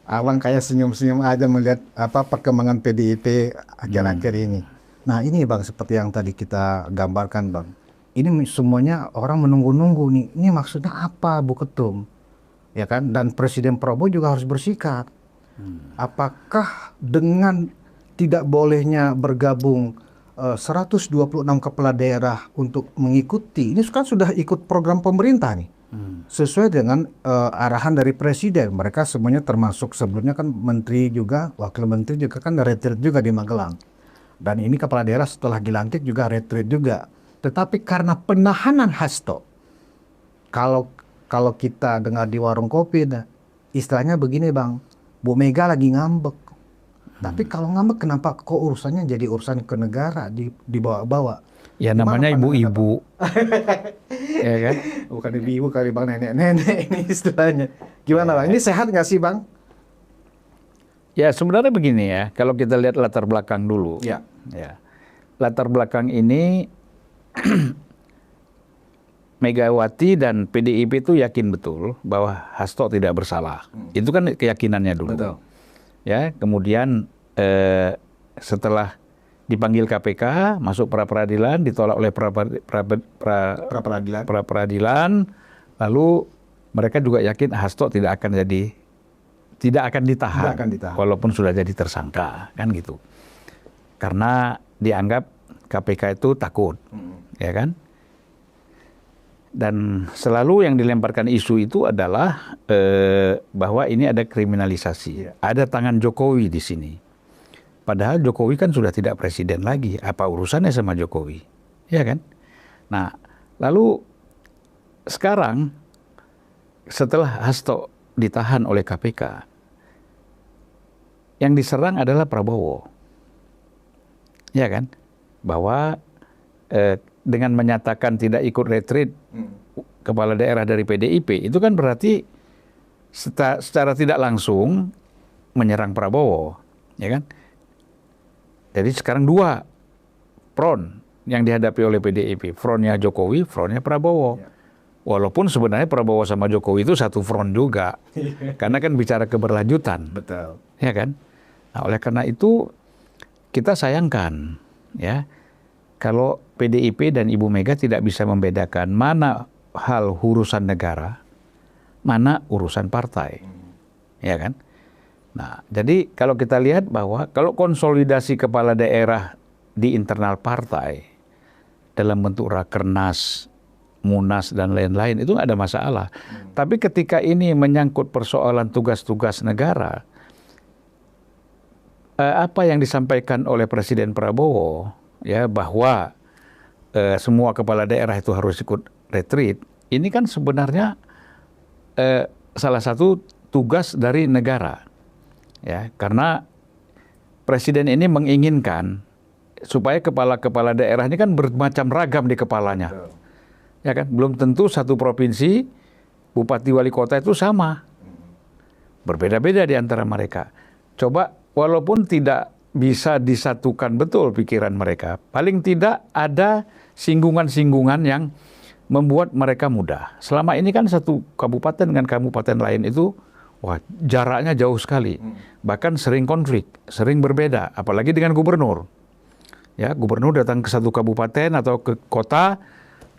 Abang kayak senyum-senyum aja melihat apa perkembangan PDIP akhir-akhir ini. Nah ini Bang, seperti yang tadi kita gambarkan Bang. Ini semuanya orang menunggu-nunggu nih. Ini maksudnya apa Bu Ketum? Ya kan? Dan Presiden Prabowo juga harus bersikap. Apakah dengan tidak bolehnya bergabung 126 kepala daerah untuk mengikuti, ini kan sudah ikut program pemerintah nih, sesuai dengan arahan dari Presiden. Mereka semuanya termasuk sebelumnya kan menteri juga, wakil menteri juga kan retreat juga di Magelang. Dan ini kepala daerah setelah dilantik juga retreat juga. Tetapi karena penahanan Hasto, kalau kalau kita dengar di warung kopi, istilahnya begini Bang, Bu Mega lagi ngambek. Tapi kalau ngambek kenapa kok urusannya jadi urusan ke negara dibawa-bawa? Ya Gimana namanya pandangan ibu-ibu, ya kan? Bukan ibu kali Bang, nenek-nenek ini istilahnya. Gimana Bang? Ini sehat nggak sih Bang? Ya sebenarnya begini ya, kalau kita lihat latar belakang dulu. Ya. Ya. Latar belakang ini Megawati dan PDIP itu yakin betul bahwa Hasto tidak bersalah. Itu kan keyakinannya dulu. Betul. Ya, kemudian setelah dipanggil KPK, masuk pra peradilan, ditolak oleh pra Pra-peradilan. peradilan, lalu mereka juga yakin Hasto tidak akan ditahan, Tidak akan ditahan. walaupun sudah jadi tersangka, kan gitu. Karena dianggap KPK itu takut, ya kan? Dan selalu yang dilemparkan isu itu adalah bahwa ini ada kriminalisasi, ada tangan Jokowi di sini. Padahal Jokowi kan sudah tidak presiden lagi, apa urusannya sama Jokowi, ya kan? Nah, lalu sekarang setelah Hasto ditahan oleh KPK, yang diserang adalah Prabowo, ya kan? Bahwa dengan menyatakan tidak ikut retreat kepala daerah dari PDIP, itu kan berarti secara tidak langsung menyerang Prabowo, ya kan? Jadi sekarang dua front yang dihadapi oleh PDIP, frontnya Jokowi, frontnya Prabowo. Walaupun sebenarnya Prabowo sama Jokowi itu satu front juga, karena kan bicara keberlanjutan, Betul. ya kan? Nah, oleh karena itu kita sayangkan, ya, kalau PDIP dan Ibu Mega tidak bisa membedakan mana hal urusan negara, mana urusan partai, ya kan? Nah, jadi kalau kita lihat bahwa kalau konsolidasi kepala daerah di internal partai dalam bentuk rakernas, munas dan lain-lain itu nggak ada masalah. Tapi ketika ini menyangkut persoalan tugas-tugas negara, apa yang disampaikan oleh Presiden Prabowo, ya, bahwa semua kepala daerah itu harus ikut retreat, ini kan sebenarnya salah satu tugas dari negara, ya, karena Presiden ini menginginkan supaya kepala-kepala daerah ini kan bermacam ragam di kepalanya, ya kan, belum tentu satu provinsi bupati wali kota itu sama, berbeda-beda di antara mereka. Coba walaupun tidak bisa disatukan betul pikiran mereka, paling tidak ada singgungan-singgungan yang membuat mereka mudah. Selama ini kan satu kabupaten dengan kabupaten lain itu, wah, jaraknya jauh sekali. Bahkan sering konflik, sering berbeda, apalagi dengan gubernur. Ya, gubernur datang ke satu kabupaten atau ke kota,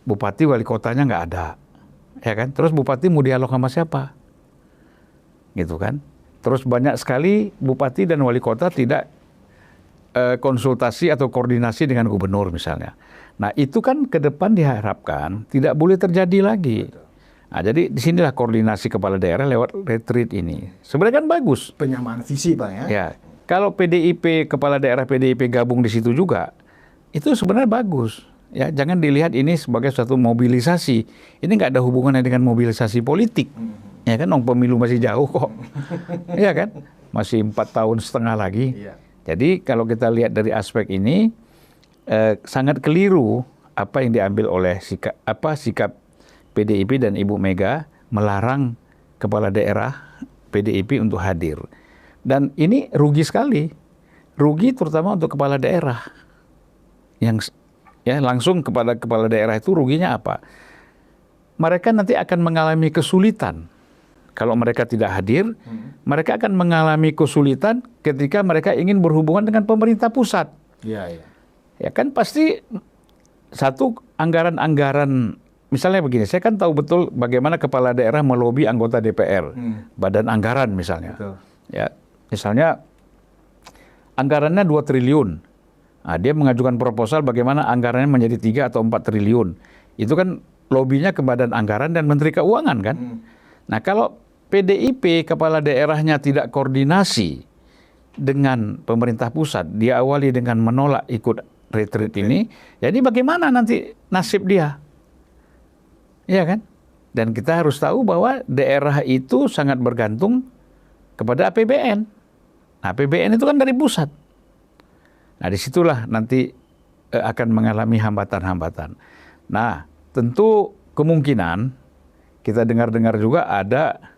bupati wali kotanya nggak ada. Ya kan? Terus bupati mau dialog sama siapa? Gitu kan? Terus banyak sekali bupati dan wali kota tidak konsultasi atau koordinasi dengan gubernur misalnya. Nah, itu kan ke depan diharapkan tidak boleh terjadi lagi. Nah, jadi disinilah koordinasi kepala daerah lewat retreat ini. Sebenarnya kan bagus. Penyamaan visi Bang ya. Ya, kalau PDIP, kepala daerah PDIP gabung di situ juga, itu sebenarnya bagus. Ya, jangan dilihat ini sebagai suatu mobilisasi. Ini nggak ada hubungannya dengan mobilisasi politik. Ya kan, pemilu masih jauh kok. Ya kan, masih 4 tahun setengah lagi. Iya. Jadi kalau kita lihat dari aspek ini, sangat keliru apa yang diambil oleh sikap PDIP dan Ibu Mega melarang kepala daerah PDIP untuk hadir. Dan ini rugi sekali. Rugi terutama untuk kepala daerah. Yang ya langsung kepada kepala daerah itu ruginya apa? Mereka nanti akan mengalami kesulitan Kalau mereka tidak hadir, mereka akan mengalami kesulitan ketika mereka ingin berhubungan dengan pemerintah pusat. Iya, iya. Ya kan pasti satu anggaran-anggaran, misalnya begini, saya kan tahu betul bagaimana kepala daerah melobi anggota DPR, badan anggaran misalnya. Betul. Ya, misalnya anggarannya 2 triliun. Nah, dia mengajukan proposal bagaimana anggarannya menjadi 3 atau 4 triliun. Itu kan lobinya ke badan anggaran dan Menteri Keuangan kan. Nah, kalau PDIP kepala daerahnya tidak koordinasi dengan pemerintah pusat, dia awali dengan menolak ikut retreat ini, jadi bagaimana nanti nasib dia? Iya kan? Dan kita harus tahu bahwa daerah itu sangat bergantung kepada APBN. Nah, APBN itu kan dari pusat. Nah, disitulah nanti akan mengalami hambatan-hambatan. Nah, tentu kemungkinan kita dengar-dengar juga ada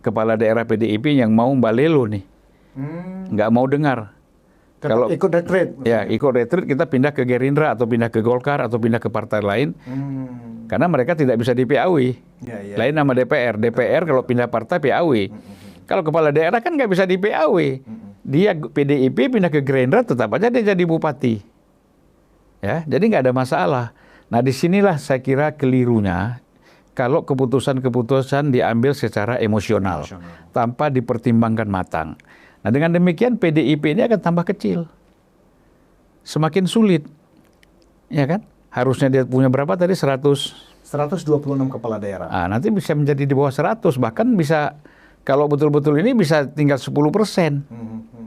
kepala daerah PDIP yang mau balelo nih, nggak mau dengar. Kalau ikut retreat. Ya, ikut retreat kita pindah ke Gerindra atau pindah ke Golkar atau pindah ke partai lain. Karena mereka tidak bisa di PAW. Lain nama DPR. DPR kalau pindah partai PAW. Kalau kepala daerah kan nggak bisa di PAW. Dia PDIP pindah ke Gerindra tetap aja dia jadi bupati. Ya, jadi nggak ada masalah. Nah, disinilah saya kira kelirunya kalau keputusan-keputusan diambil secara emosional. Tanpa dipertimbangkan matang. Nah, dengan demikian PDIP ini akan tambah kecil. Semakin sulit. Ya kan? Harusnya dia punya berapa tadi? 126 kepala daerah. Nah, nanti bisa menjadi di bawah 100. Bahkan bisa, kalau betul-betul ini bisa tinggal 10%.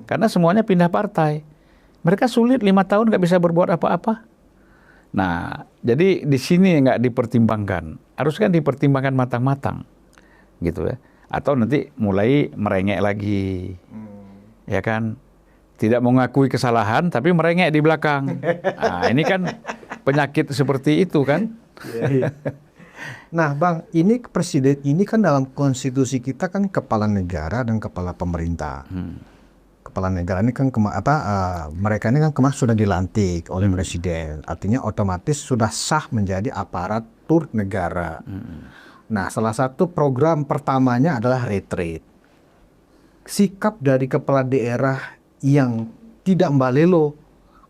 Karena semuanya pindah partai. Mereka sulit 5 tahun nggak bisa berbuat apa-apa. Nah, jadi di sini nggak dipertimbangkan. Harusnya dipertimbangkan matang-matang. Gitu ya. Atau nanti mulai merengek lagi. Ya kan, tidak mengakui kesalahan tapi merengek di belakang. Nah, ini kan penyakit seperti itu kan. Nah, Bang, ini presiden ini kan dalam konstitusi kita kan kepala negara dan kepala pemerintah. Kepala negara ini kan mereka ini kan kemarin sudah dilantik oleh presiden, artinya otomatis sudah sah menjadi aparatur negara. Nah, salah satu program pertamanya adalah retreat. Sikap dari kepala daerah yang tidak mbalelo,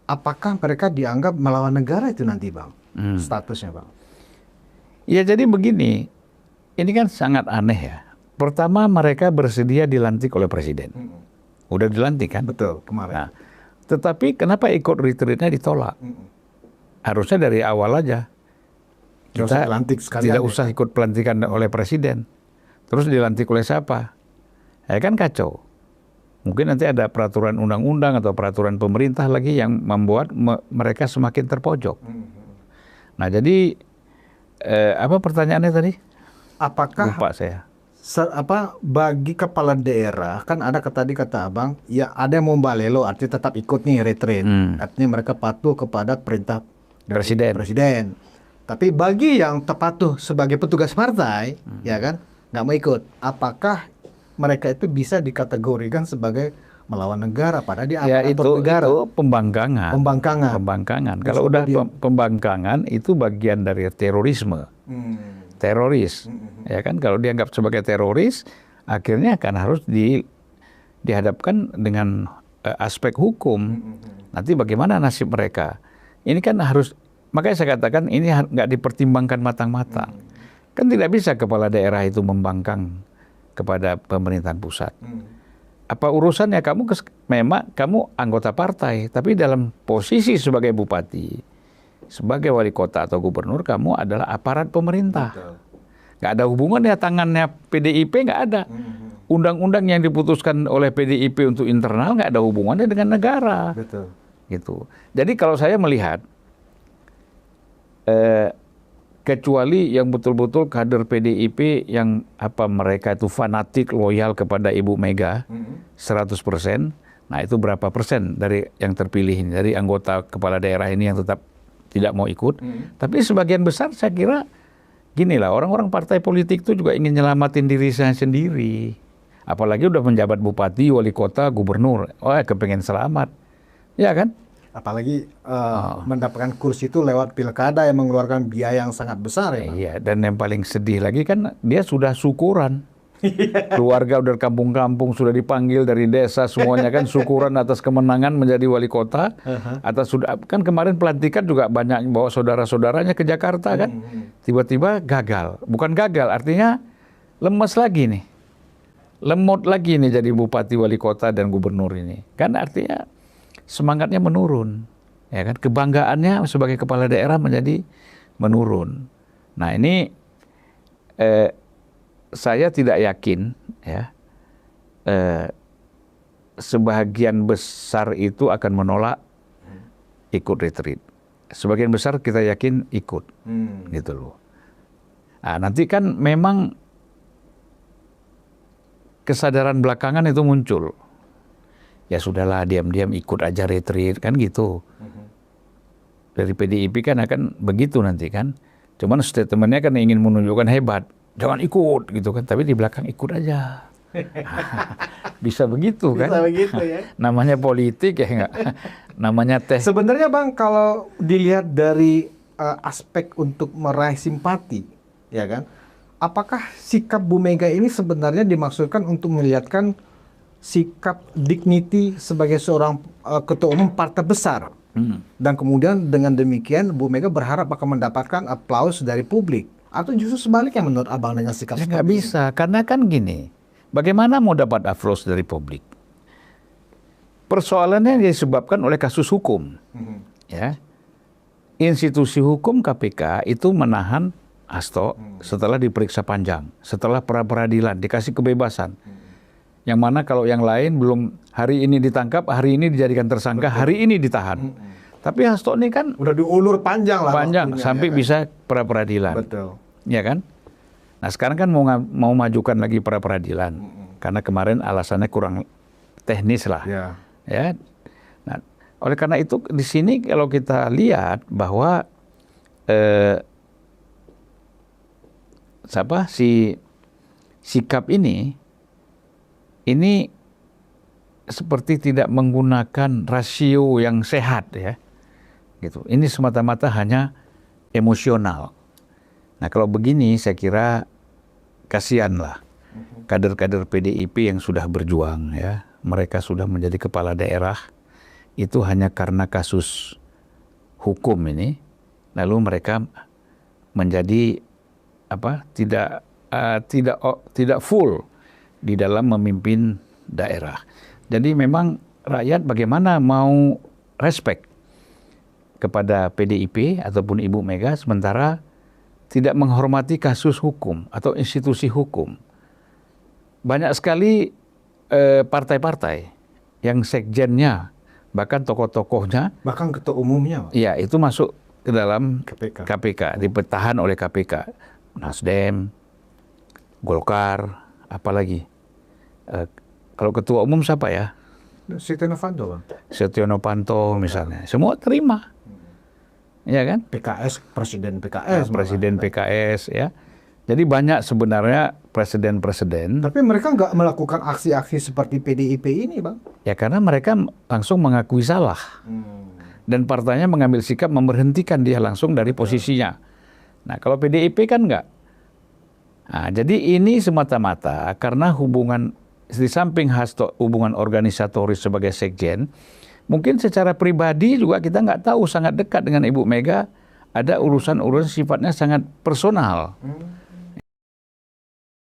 apakah mereka dianggap melawan negara itu nanti, Bang? Statusnya, Bang? Ya, jadi begini, ini kan sangat aneh ya. Pertama, mereka bersedia dilantik oleh presiden. Udah dilantik kan? Betul, kemarin. Nah, tetapi kenapa ikut retreatnya ditolak? Harusnya dari awal aja. Kita tidak usah ikut pelantikan oleh presiden. Terus dilantik oleh siapa? Ya kan kacau. Mungkin nanti ada peraturan undang-undang atau peraturan pemerintah lagi yang membuat mereka semakin terpojok. Nah, jadi apa pertanyaannya tadi? Apakah lupa saya. Bagi kepala daerah kan ada tadi kata Abang, ya ada yang mau balelo artinya tetap ikut nih retreat. Artinya mereka patuh kepada perintah presiden. Tapi bagi yang terpatuh sebagai petugas partai, ya kan, nggak mau ikut. Apakah mereka itu bisa dikategorikan sebagai melawan negara padahal dia aparatur negara? Itu pembangkangan. Pembangkangan. Kalau udah pembangkangan itu bagian dari terorisme. Teroris. Ya kan, kalau dianggap sebagai teroris, akhirnya akan harus dihadapkan dengan aspek hukum. Nanti bagaimana nasib mereka? Ini kan harus, makanya saya katakan ini nggak dipertimbangkan matang-matang. Kan tidak bisa kepala daerah itu membangkang kepada pemerintahan pusat. Apa urusannya memang kamu anggota partai, tapi dalam posisi sebagai bupati, sebagai wali kota atau gubernur, kamu adalah aparat pemerintah. Nggak ada hubungannya, tangannya PDIP nggak ada. Undang-undang yang diputuskan oleh PDIP untuk internal nggak ada hubungannya dengan negara. Betul. Gitu. Jadi kalau saya melihat, kecuali yang betul-betul kader PDIP yang mereka itu fanatik loyal kepada Ibu Mega 100%. Nah, itu berapa persen dari yang terpilih ini, dari anggota kepala daerah ini yang tetap tidak mau ikut. Tapi sebagian besar saya kira ginilah, orang-orang partai politik itu juga ingin nyelamatin diri saya sendiri. Apalagi udah menjabat bupati, wali kota, gubernur. Kepengen selamat. Ya kan? Apalagi mendapatkan kursi itu lewat pilkada yang mengeluarkan biaya yang sangat besar ya. Iya, dan yang paling sedih lagi kan dia sudah syukuran. Keluarga udah kampung-kampung sudah dipanggil dari desa semuanya kan syukuran atas kemenangan menjadi wali kota. Atas sudah kan kemarin pelantikan juga banyak bawa saudara-saudaranya ke Jakarta kan. Tiba-tiba gagal. Bukan gagal, artinya lemes lagi nih. Lemot lagi nih jadi bupati, wali kota dan gubernur ini. Kan artinya semangatnya menurun. Ya kan, kebanggaannya sebagai kepala daerah menjadi menurun. Nah, ini saya tidak yakin ya sebagian besar itu akan menolak ikut retreat. Sebagian besar kita yakin ikut, gitu loh. Nah, nanti kan memang kesadaran belakangan itu muncul. Ya sudahlah, diam-diam ikut aja retreat kan gitu. Dari PDIP kan akan begitu nanti kan. Cuman statementnya kan ingin menunjukkan hebat. Jangan ikut gitu kan, tapi di belakang ikut aja. Bisa begitu kan? Bisa begitu ya. Namanya politik ya enggak? Namanya teh. Sebenarnya Bang, kalau dilihat dari aspek untuk meraih simpati, ya kan? Apakah sikap Bu Mega ini sebenarnya dimaksudkan untuk melihatkan sikap dignity sebagai seorang ketua umum partai besar? Dan kemudian dengan demikian Bu Mega berharap akan mendapatkan aplaus dari publik? Atau justru sebaliknya menurut Abang dengan sikap Ya nggak bisa, karena kan gini, bagaimana mau dapat aplaus dari publik? Persoalannya disebabkan oleh kasus hukum. Ya, institusi hukum KPK itu menahan Hasto setelah diperiksa panjang, setelah pra-peradilan, dikasih kebebasan. Yang mana kalau yang lain belum hari ini ditangkap, hari ini dijadikan tersangka, hari ini ditahan. Tapi Hasto ini kan udah diulur panjang lah. Panjang waktunya, sampai ya kan? bisa pra-peradilan. Betul. Ya kan? Nah sekarang kan mau majukan lagi pra-peradilan. Karena kemarin alasannya kurang teknis lah. Ya. Ya. Nah, oleh karena itu di sini kalau kita lihat bahwa sikap ini seperti tidak menggunakan rasio yang sehat ya. Gitu. Ini semata-mata hanya emosional. Nah, kalau begini saya kira kasihanlah kader-kader PDIP yang sudah berjuang ya. Mereka sudah menjadi kepala daerah itu hanya karena kasus hukum ini, lalu mereka menjadi tidak full di dalam memimpin daerah. Jadi memang rakyat bagaimana mau respect kepada PDIP ataupun Ibu Mega sementara tidak menghormati kasus hukum atau institusi hukum. Banyak sekali partai-partai yang sekjennya, bahkan tokoh-tokohnya, bahkan ketua umumnya, ya itu masuk ke dalam KPK. dipetahan oleh KPK. Nasdem, Golkar, apalagi. Kalau ketua umum siapa ya? Setia Novanto, Bang. Setia Novanto misalnya. Semua terima. Ya kan? PKS, Presiden PKS. Presiden PKS ya. Jadi banyak sebenarnya presiden-presiden. Tapi mereka nggak melakukan aksi-aksi seperti PDIP ini, Bang. Ya karena mereka langsung mengakui salah. Dan partainya mengambil sikap memberhentikan dia langsung dari posisinya. Nah kalau PDIP kan enggak. Nah, jadi ini semata-mata karena hubungan di samping Hasto hubungan organisatoris sebagai sekjen, mungkin secara pribadi juga kita nggak tahu sangat dekat dengan Ibu Mega, ada urusan-urusan sifatnya sangat personal.